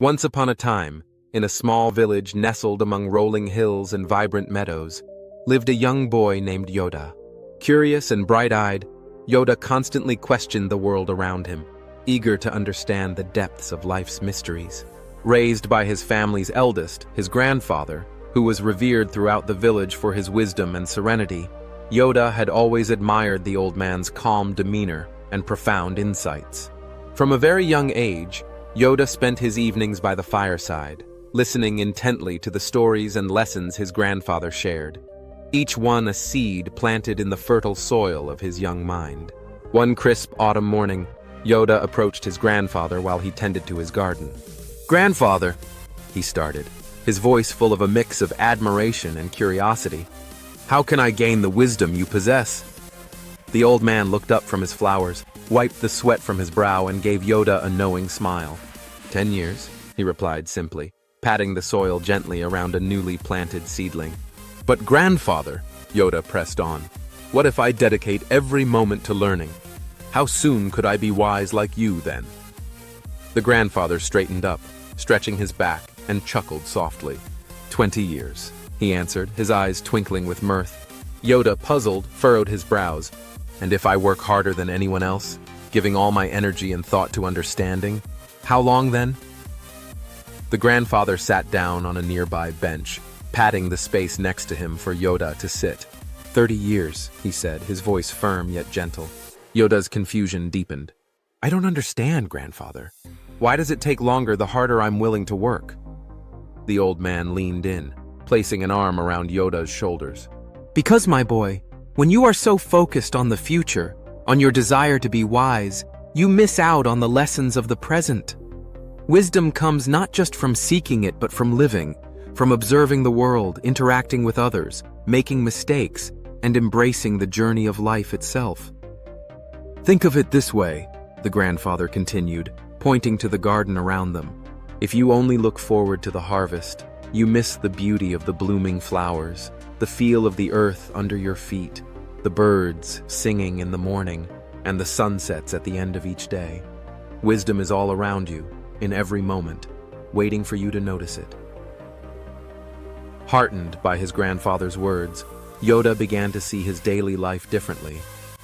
Once upon a time, in a small village nestled among rolling hills and vibrant meadows, lived a young boy named Yodha. Curious and bright-eyed, Yodha constantly questioned the world around him, eager to understand the depths of life's mysteries. Raised by his family's eldest, his grandfather, who was revered throughout the village for his wisdom and serenity, Yodha had always admired the old man's calm demeanor and profound insights. From a very young age, Yodha spent his evenings by the fireside, listening intently to the stories and lessons his grandfather shared, each one a seed planted in the fertile soil of his young mind. One crisp autumn morning, Yodha approached his grandfather while he tended to his garden. "Grandfather," he started, his voice full of a mix of admiration and curiosity, "how can I gain the wisdom you possess?" The old man looked up from his flowers, wiped the sweat from his brow, and gave Yodha a knowing smile. 10 years, he replied simply, patting the soil gently around a newly planted seedling. "But grandfather," Yodha pressed on, "what if I dedicate every moment to learning? How soon could I be wise like you then?" The grandfather straightened up, stretching his back, and chuckled softly. 20 years, he answered, his eyes twinkling with mirth. Yodha, puzzled, furrowed his brows. "And if I work harder than anyone else, giving all my energy and thought to understanding, how long then?" The grandfather sat down on a nearby bench, patting the space next to him for Yodha to sit. 30 years, he said, his voice firm yet gentle. Yodha's confusion deepened. "I don't understand, grandfather. Why does it take longer the harder I'm willing to work?" The old man leaned in, placing an arm around Yodha's shoulders. "Because, my boy, when you are so focused on the future, on your desire to be wise, you miss out on the lessons of the present. Wisdom comes not just from seeking it, but from living, from observing the world, interacting with others, making mistakes, and embracing the journey of life itself. Think of it this way," the grandfather continued, pointing to the garden around them. "If you only look forward to the harvest, you miss the beauty of the blooming flowers, the feel of the earth under your feet, the birds singing in the morning, and the sunsets at the end of each day. Wisdom is all around you, in every moment, waiting for you to notice it." Heartened by his grandfather's words, Yodha began to see his daily life differently.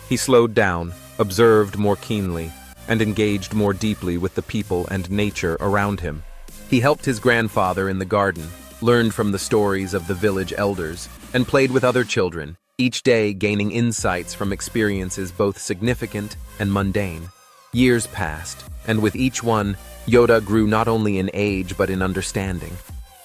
He slowed down, observed more keenly, and engaged more deeply with the people and nature around him. He helped his grandfather in the garden, learned from the stories of the village elders, and played with other children, each day gaining insights from experiences both significant and mundane. Years passed, and with each one, Yodha grew not only in age but in understanding.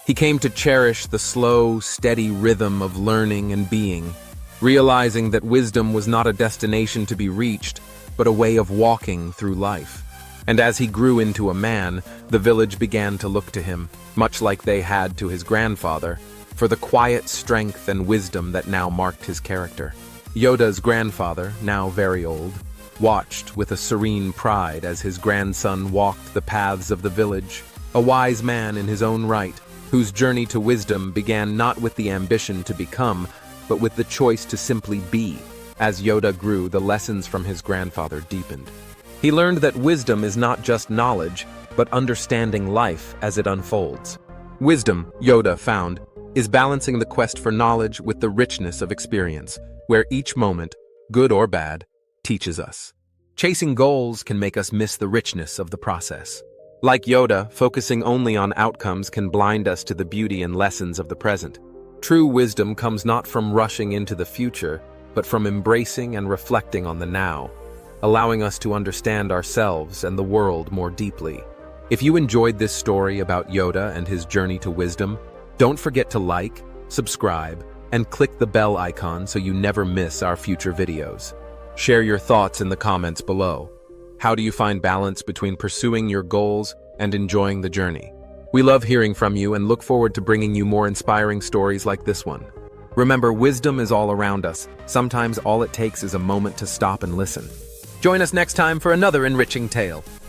He came to cherish the slow, steady rhythm of learning and being, realizing that wisdom was not a destination to be reached, but a way of walking through life. And as he grew into a man, the village began to look to him, much like they had to his grandfather, for the quiet strength and wisdom that now marked his character. Yodha's grandfather, now very old, watched with a serene pride as his grandson walked the paths of the village, a wise man in his own right, whose journey to wisdom began not with the ambition to become, but with the choice to simply be. As Yodha grew, the lessons from his grandfather deepened. He learned that wisdom is not just knowledge, but understanding life as it unfolds. Wisdom, Yodha found, is balancing the quest for knowledge with the richness of experience, where each moment, good or bad, teaches us. Chasing goals can make us miss the richness of the process. Like Yodha, focusing only on outcomes can blind us to the beauty and lessons of the present. True wisdom comes not from rushing into the future, but from embracing and reflecting on the now, allowing us to understand ourselves and the world more deeply. If you enjoyed this story about Yodha and his journey to wisdom, don't forget to like, subscribe, and click the bell icon so you never miss our future videos. Share your thoughts in the comments below. How do you find balance between pursuing your goals and enjoying the journey? We love hearing from you and look forward to bringing you more inspiring stories like this one. Remember, wisdom is all around us. Sometimes all it takes is a moment to stop and listen. Join us next time for another enriching tale.